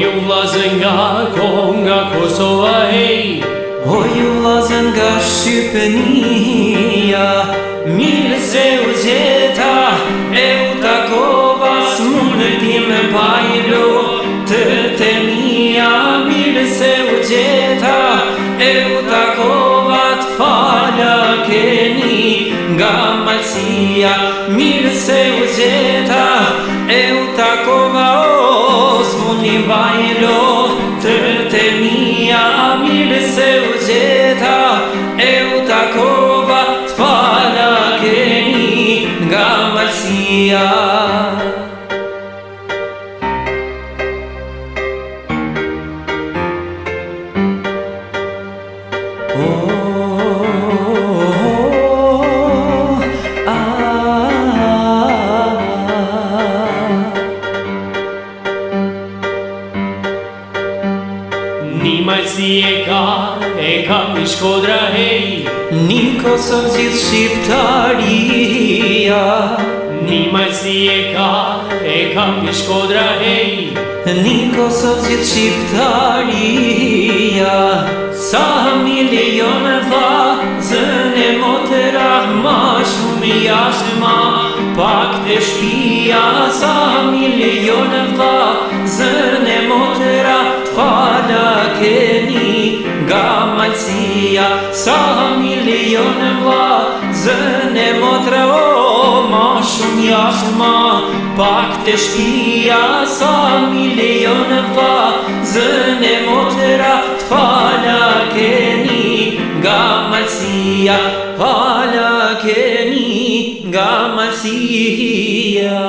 ju vllazë nga Konga, Kosova, hej. O ju vllazë nga Shqipënia, mirë se u gjeta, e u takova, s'mundet ti me pajlo të mia. Mirë se u gjeta, e u takova, t'fala keni nga malësia. Mirë se u gjeta, e u takova, s'mundi mbajlo të mia. Mirë se u gjeta, e u takova, t'fala keni nga malësia. Një malësi e ka një Shkodra, hej. Një Kosovë gjithë shqiptaria, Një malësi e ka një Shkodra, hej. një Kosovë gjithë shqiptaria. Sa milione vllazën e motera, ma shumë jashtë ma pak të shtëpia. Sa milione vllazën e motera, t'fala keni nga malësia. Sa milione vllazën e motera, ma shumë jashtë ma pak të shtëpia. Sa milione vllazën e motera, t'fala keni nga malësia. T'fala keni nga malësia.